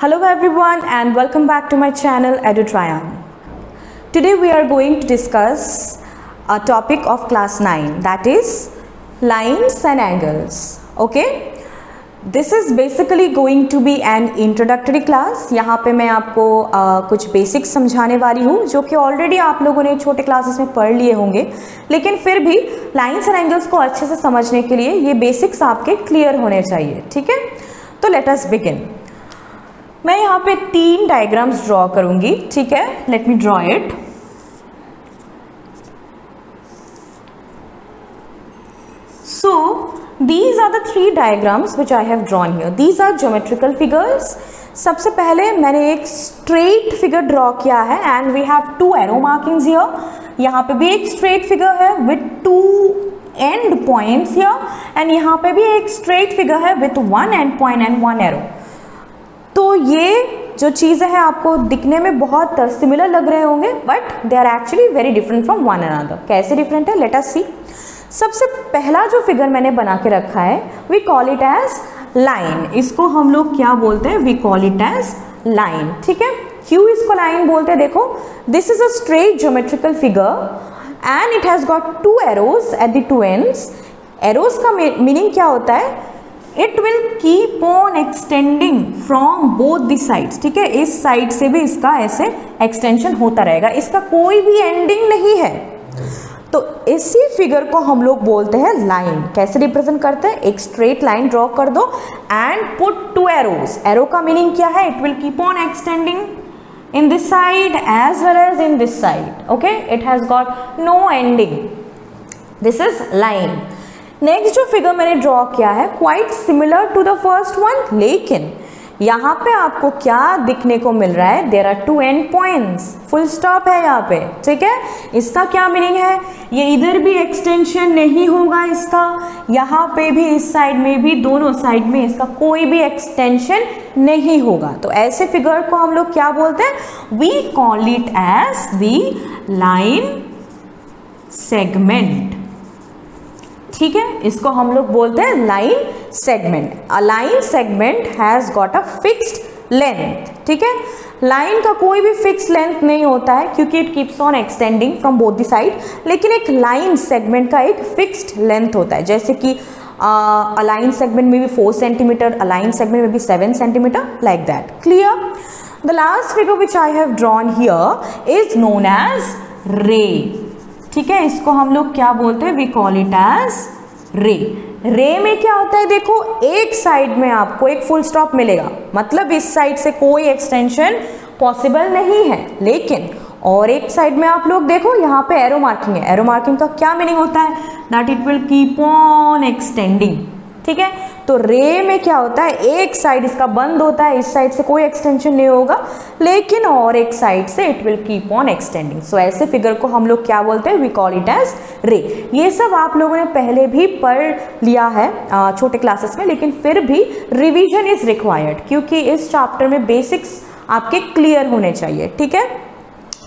Hello everyone and welcome back to my channel EduTrian. Today we are going to discuss a topic of class 9, that is lines and angles. Okay, this is basically going to be an introductory class. यहाँ पे मैं आपको कुछ basics समझाने वाली हूँ जो कि ऑलरेडी आप लोगों ने छोटे क्लासेस में पढ़ लिए होंगे, लेकिन फिर भी लाइन्स एंड एंगल्स को अच्छे से समझने के लिए ये बेसिक्स आपके क्लियर होने चाहिए. ठीक है, तो लेट अस बिगिन. मैं यहाँ पे 3 डायग्राम्स ड्रॉ करूंगी. ठीक है, let me draw it. So these are the 3 diagrams which I have drawn here. These are geometrical figures. सबसे पहले मैंने एक straight figure ड्रॉ किया है and we have 2 arrow markings here. यहाँ पे भी एक straight figure है with 2 end points here and यहाँ पे भी एक straight figure है with 1 end point and 1 arrow. तो ये जो चीज़ें हैं आपको दिखने में बहुत सिमिलर लग रहे होंगे, but they are actually very different from one another. कैसे डिफरेंट है, लेट अस सी. सबसे पहला जो फिगर मैंने बना के रखा है we call it as line. इसको हम लोग क्या बोलते हैं, we call it as line. ठीक है, क्यों इसको लाइन बोलते हैं, देखो this is a straight geometrical figure and it has got 2 arrows at the 2 ends. Arrows का मीनिंग क्या होता है, it will keep on extending from both the sides. ठीक है, इस साइड से भी इसका ऐसे एक्सटेंशन होता रहेगा, इसका कोई भी एंडिंग नहीं है. तो इसी फिगर को हम लोग बोलते हैं लाइन. कैसे रिप्रेजेंट करते हैं, एक स्ट्रेट लाइन ड्रॉ कर दो एंड पुट 2 एरोज. एरो का मीनिंग क्या है, it will keep on extending in this side as well as in this side. Okay, it has got no ending. This is line. Next जो figure मैंने ड्रॉ किया है quite similar to the first one, लेकिन यहाँ पे आपको क्या दिखने को मिल रहा है, there are 2 end points, full stop है यहाँ पे. ठीक है, इसका क्या मीनिंग है, ये इधर भी एक्सटेंशन नहीं होगा इसका, यहाँ पे भी इस साइड में भी, दोनों साइड में इसका कोई भी एक्सटेंशन नहीं होगा. तो ऐसे फिगर को हम लोग क्या बोलते हैं, we call it as the line segment. ठीक है, इसको हम लोग बोलते हैं line segment. A line segment has got a fixed length. ठीक है, लाइन का कोई भी फिक्स लेंथ नहीं होता है क्योंकि it keeps on extending from both the side, लेकिन एक लाइन सेगमेंट का एक फिक्स्ड लेंथ होता है. जैसे कि अ लाइन सेगमेंट में भी 4 सेंटीमीटर, अ लाइन सेगमेंट में भी 7 centimetre, like that. Clear. The last figure which I have drawn here is known as ray. ठीक है, इसको हम लोग क्या बोलते हैं, वी कॉल इट एज रे. रे में क्या होता है, देखो एक साइड में आपको एक फुल स्टॉप मिलेगा, मतलब इस साइड से कोई एक्सटेंशन पॉसिबल नहीं है, लेकिन और एक साइड में आप लोग देखो यहाँ पे एरो मार्किंग है. एरो मार्किंग का क्या मीनिंग होता है, that it will keep on extending. ठीक है, तो रे में क्या होता है, एक साइड इसका बंद होता है, इस साइड से कोई एक्सटेंशन नहीं होगा, लेकिन और एक साइड से it will keep on extending. So ऐसे फिगर को हम लोग क्या बोलते हैं, वी कॉल इट एज रे. ये सब आप लोगों ने पहले भी पढ़ लिया है छोटे क्लासेस में, लेकिन फिर भी रिविजन इज रिक्वायर्ड क्योंकि इस चैप्टर में बेसिक्स आपके क्लियर होने चाहिए. ठीक है,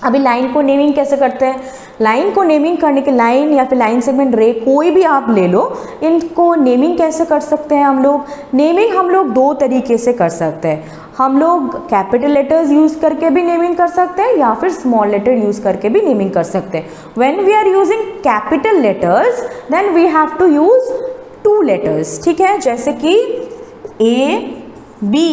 अभी लाइन को नेमिंग कैसे करते हैं, लाइन को नेमिंग करने के, लाइन या फिर लाइन सेगमेंट, रे, कोई भी आप ले लो, इनको नेमिंग कैसे कर सकते हैं हम लोग. नेमिंग हम लोग 2 तरीके से कर सकते हैं. हम लोग कैपिटल लेटर्स यूज करके भी नेमिंग कर सकते हैं या फिर स्मॉल लेटर यूज करके भी नेमिंग कर सकते हैं. When we are using capital letters then we have to use 2 letters. ठीक है, जैसे कि A, B.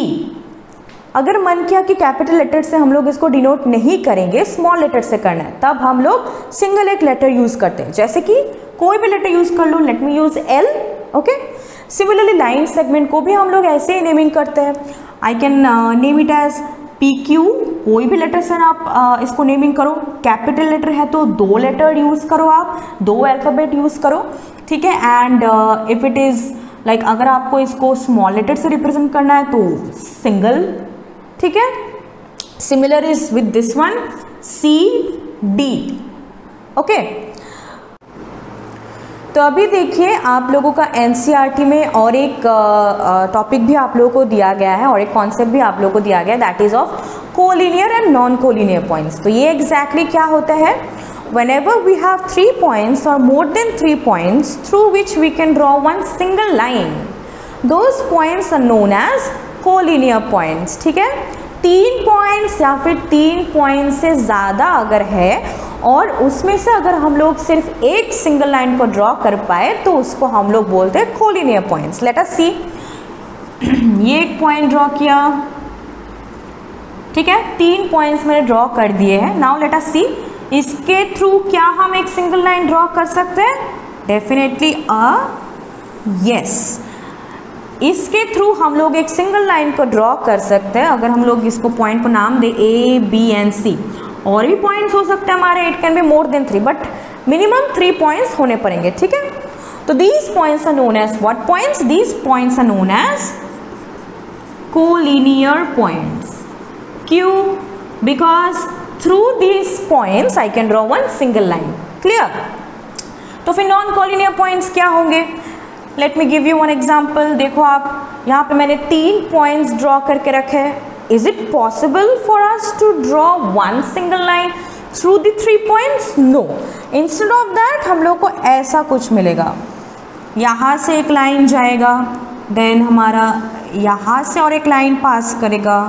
अगर मन किया कि कैपिटल लेटर से हम लोग इसको डिनोट नहीं करेंगे, स्मॉल लेटर से करना है, तब हम लोग सिंगल एक लेटर यूज करते हैं. जैसे कि कोई भी लेटर यूज कर लो, let me use L. Okay, similarly line segment को भी हम लोग ऐसे ही नेमिंग करते हैं. I can name it as PQ. कोई भी लेटर से आप इसको नेमिंग करो. कैपिटल लेटर है तो 2 लेटर यूज करो, आप 2 अल्फाबेट यूज करो. ठीक है, and if it is like अगर आपको इसको स्मॉल लेटर से रिप्रेजेंट करना है तो सिंगल. ठीक है, similar is with this one CD. Okay, तो अभी देखिए आप लोगों का NCERT में और एक टॉपिक भी आप लोगों को दिया गया है और एक कॉन्सेप्ट भी आप लोगों को दिया गया है, that is of collinear and non collinear points. तो ये एग्जैक्टली क्या होता है, whenever we have 3 points or more than 3 points through which we can draw one single line, those points are known as collinear points, ठीक है। 3 points या फिर 3 point से ज़्यादा अगर है और उसमें से अगर हम लोग सिर्फ एक सिंगल लाइन को ड्रॉ कर पाए तो उसको हम लोग बोलते हैं कोलिनियर पॉइंट्स। लेट अस सी, ये एक पॉइंट ड्रॉ किया, ठीक है, 3 पॉइंट्स मैंने ड्रॉ कर दिए हैं। नाउ लेट अस सी, इसके थ्रू क्या हम एक सिंगल लाइन ड्रॉ कर सकते हैं? डेफिनेटली यस, इसके थ्रू हम लोग एक सिंगल लाइन को ड्रॉ कर सकते हैं। अगर हम लोग इसको पॉइंट को नाम दे A, B एंड C, और भी पॉइंट्स हो सकते हैं हमारे, it can be more than 3, but minimum 3 points होने पड़ेंगे, ठीक है। तो these points are known as what points? These points are known as collinear points. क्यों? Because through these points I can draw one single line. Clear? तो फिर non collinear points क्या होंगे? Let me give you one example. देखो आप, यहाँ पे मैंने 3 पॉइंट्स ड्रॉ करके रखे हैं। Is it possible for us to draw one single line through the 3 points? No. Instead of that हम लोग को ऐसा कुछ मिलेगा, यहाँ से एक लाइन जाएगा, देन हमारा यहाँ से और एक लाइन पास करेगा,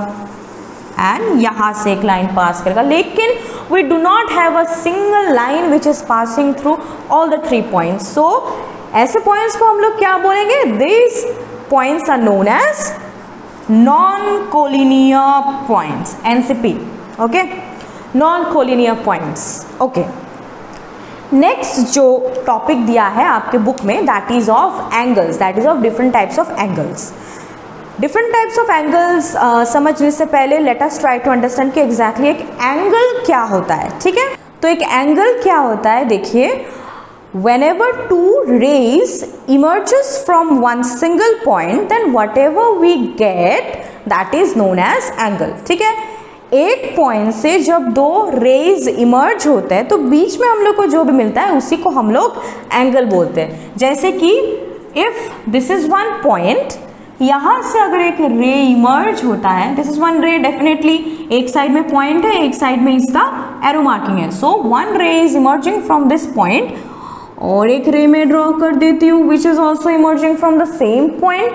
एंड यहाँ से एक लाइन पास करेगा, लेकिन we do not have a single line which is passing through all the 3 points. So ऐसे पॉइंट्स को हम लोग क्या बोलेंगे? These points are known as non-collinear points, NCP. Okay, non-collinear points. Okay. Next जो टॉपिक दिया है आपके बुक में, that is of angles, that is of different types of angles. Different types of angles समझने से पहले let us try to understand कि exactly एक एंगल क्या होता है, ठीक है। तो एक एंगल क्या होता है, देखिए, whenever two rays emerges from one single point, then whatever we get that is known as angle, ठीक है। एक पॉइंट से जब 2 रेज इमर्ज होते हैं तो बीच में हम लोग को जो भी मिलता है उसी को हम लोग एंगल बोलते हैं। जैसे कि if this is one point, यहाँ से अगर एक रे इमर्ज होता है, this is one ray, definitely एक साइड में पॉइंट है, एक साइड में इसका एरो मार्किंग है। So one ray is emerging from this point, और एक रे में ड्रॉ कर देती हूँ which is also emerging from the same point.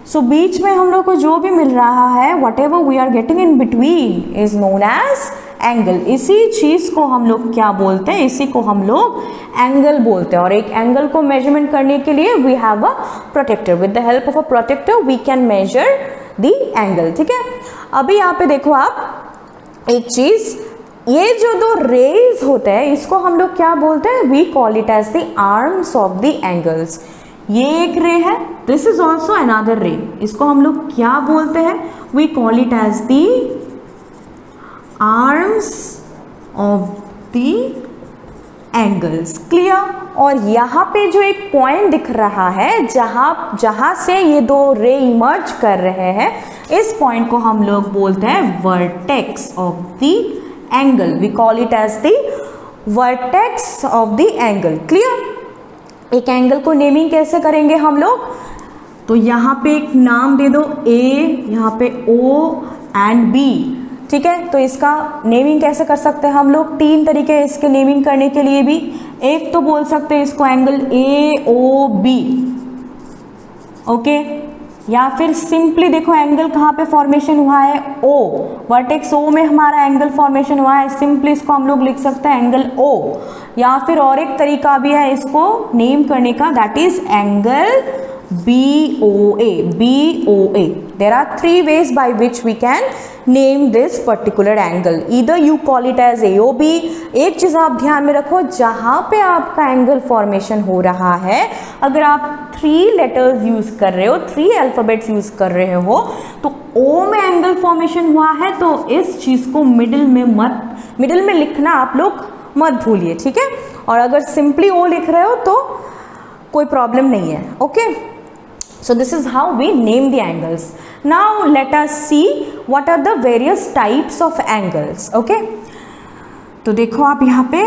So बीच में हम लोग को जो भी मिल रहा है, what ever we are getting in between is known as angle. इसी चीज को हम लोग क्या बोलते हैं? इसी को हम लोग एंगल बोलते हैं। और एक एंगल को मेजरमेंट करने के लिए we have a protector. With the help of a protector we can measure the angle, ठीक है। अभी यहाँ पे देखो आप एक चीज, ये जो 2 रेज होते हैं इसको हम लोग क्या बोलते हैं? We call it as the arms of the angles. ये एक रे है, दिस इज ऑल्सो अनदर रे, इसको हम लोग क्या बोलते हैं? We call it as the arms of the angles. Clear? और यहाँ पे जो एक पॉइंट दिख रहा है जहाँ से ये 2 रे इमर्ज कर रहे हैं, इस पॉइंट को हम लोग बोलते हैं vertex of the angle. We call it as the vertex of the angle. Clear? एक एंगल को नेमिंग कैसे करेंगे हम लोग? तो यहाँ पे एक नाम दे दो A, यहाँ पे O एंड B, ठीक है। तो इसका नेमिंग कैसे कर सकते हैं हम लोग? 3 तरीके हैं इसके नेमिंग करने के लिए भी। एक तो बोल सकते हैं इसको एंगल AOB, ओके, या फिर सिंपली देखो एंगल कहाँ पे फॉर्मेशन हुआ है? O, वर्टेक्स O में हमारा एंगल फॉर्मेशन हुआ है, सिंपली इसको हम लोग लिख सकते हैं एंगल O। या फिर और एक तरीका भी है इसको नेम करने का, that is angle BOA, BOA. There are 3 ways by which we can name this particular angle. Either you call it as AOB. एक चीज़ आप ध्यान में रखो, जहाँ पे आपका एंगल फॉर्मेशन हो रहा है, अगर आप 3 लेटर्स यूज कर रहे हो, 3 अल्फाबेट्स यूज कर रहे हो, तो O में एंगल फॉर्मेशन हुआ है, तो इस चीज़ को मिडिल में लिखना आप लोग मत भूलिए, ठीक है। और अगर सिंपली O लिख रहे हो तो कोई प्रॉब्लम नहीं है, okay. So this is how we name the angles. Now let us see what are the various types of angles. Okay? तो देखो आप यहाँ पे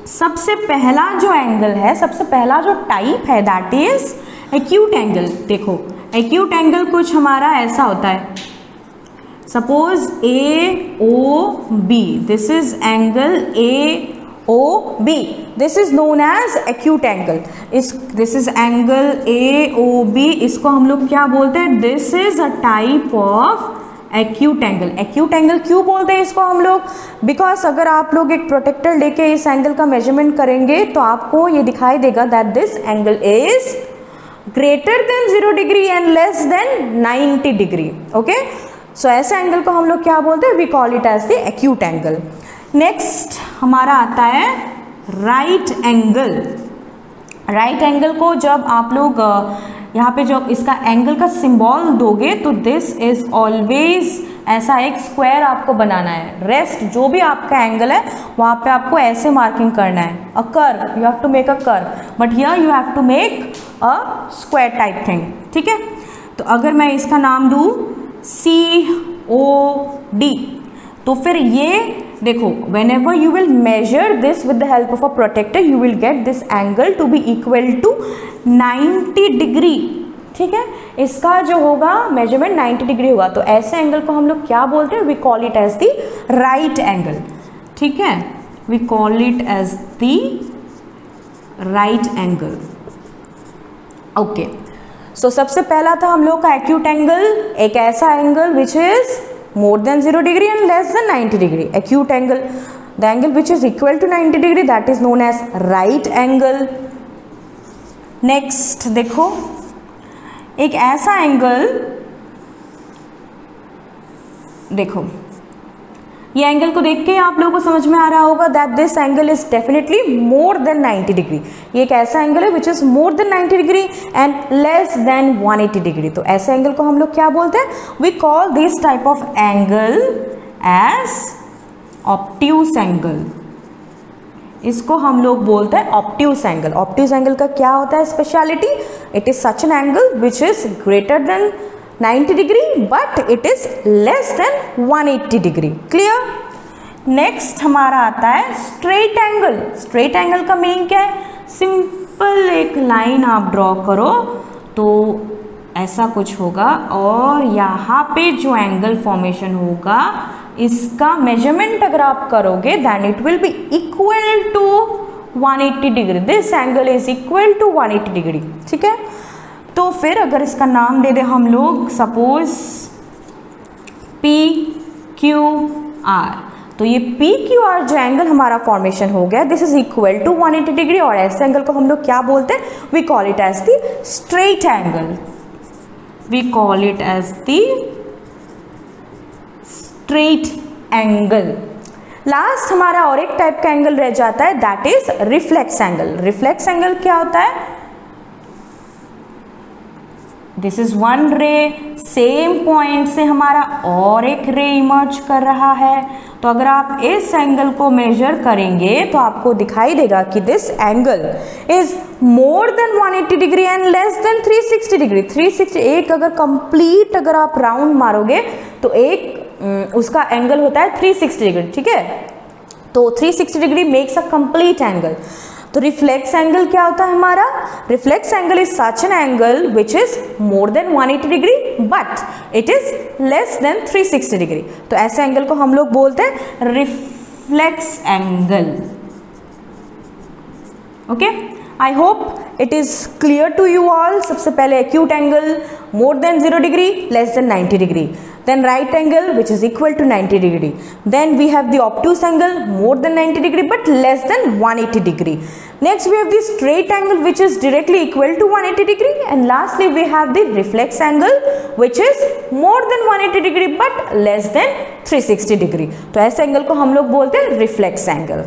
सबसे पहला जो एंगल है, सबसे पहला जो टाइप है, दैट इज एक्यूट एंगल। देखो एक्यूट एंगल कुछ हमारा ऐसा होता है, suppose AOB, this is angle AOB. This is known as acute angle. This is angle AOB. इसको हम लोग क्या बोलते हैं? This is a type of acute angle. Acute angle क्यों बोलते हैं इसको हम लोग? बिकॉज अगर आप लोग एक प्रोटेक्टर लेके इस एंगल का मेजरमेंट करेंगे तो आपको ये दिखाई देगा that this angle is greater than 0 degree and less than 90 degree. Okay, so ऐसे एंगल को हम लोग क्या बोलते हैं? We call it as the acute angle. Next हमारा आता है राइट एंगल. राइट एंगल को जब आप लोग यहाँ पे जो इसका एंगल का सिंबल दोगे तो दिस इज ऑलवेज ऐसा एक स्क्वायर आपको बनाना है. रेस्ट जो भी आपका एंगल है वहाँ पे आपको ऐसे मार्किंग करना है. A curve, you have to make a curve, but here you have to make a square type thing. ठीक है, तो अगर मैं इसका नाम दूँ COD, तो फिर ये देखो, whenever you will measure this with the help of a protector, you will get this angle to be equal to 90 degree. ठीक है, इसका जो होगा मेजरमेंट 90 डिग्री होगा. तो ऐसे एंगल को हम लोग क्या बोलते हैं? We call it as the right angle. ठीक है, we call it as the right angle. Okay, so सबसे पहला था हम लोग का एक्यूट एंगल, एक ऐसा angle which is more than 0 degree and less than 90 degree. Acute angle, the angle which is equal to 90 degree, that is known as right angle. Next देखो, एक ऐसा एंगल, देखो ये एंगल को देख के आप लोगों को समझ में आ रहा होगा that this angle is definitely more than 90 degree. ये एक ऐसा एंगल है which is more than 90 degree and less than 180 degree. तो ऐसे एंगल को हम लोग क्या बोलते हैं? We call this type of angle as obtuse angle. इसको हम लोग बोलते हैं ऑब्ट्यूस एंगल. ऑब्ट्यूस एंगल का क्या होता है speciality? It is such an angle which is greater then 90 degree but it is less than 180 degree. Clear? Next हमारा आता है स्ट्रेट एंगल. स्ट्रेट एंगल का मीनिंग क्या है? सिंपल एक लाइन आप ड्रॉ करो तो ऐसा कुछ होगा और यहाँ पे जो एंगल फॉर्मेशन होगा इसका मेजरमेंट अगर आप करोगे then it will be equal to 180 degree. This angle is equal to 180 degree. ठीक है, तो फिर अगर इसका नाम दे दे हम लोग सपोज PQR, तो ये PQR जो एंगल हमारा फॉर्मेशन हो गया this is equal to 180 degree. और ऐसे एंगल को हम लोग क्या बोलते हैं? We call it as the straight angle. We call it as the straight angle. Last हमारा और एक टाइप का एंगल रह जाता है that is reflex angle. Reflex angle क्या होता है? This is one ray, same point से हमारा और एक रे इमर्ज कर रहा है. तो अगर आप इस एंगल को मेजर करेंगे तो आपको दिखाई देगा कि this angle is more than 180 degree and less than 360 degree. 360 एक अगर कंप्लीट अगर आप राउंड मारोगे तो एक उसका एंगल होता है 360 डिग्री. ठीक है, तो 360 degree makes a complete angle. तो रिफ्लेक्स एंगल क्या होता है हमारा? Reflex angle is such an angle which is more than 180 degree but it is less than 360 degree. तो ऐसे एंगल को हम लोग बोलते हैं reflex angle. Okay, I hope it is clear to you all. सबसे पहले acute angle more than 0 degree less than 90 degree. Then right angle which is equal to 90 degree. Then we have the obtuse angle more than 90 degree but less than 180 degree. Next we have the straight angle which is directly equal to 180 degree. And lastly we have the reflex angle which is more than 180 degree but less than 360 degree. तो ऐसे angle को हम लोग बोलते हैं reflex angle.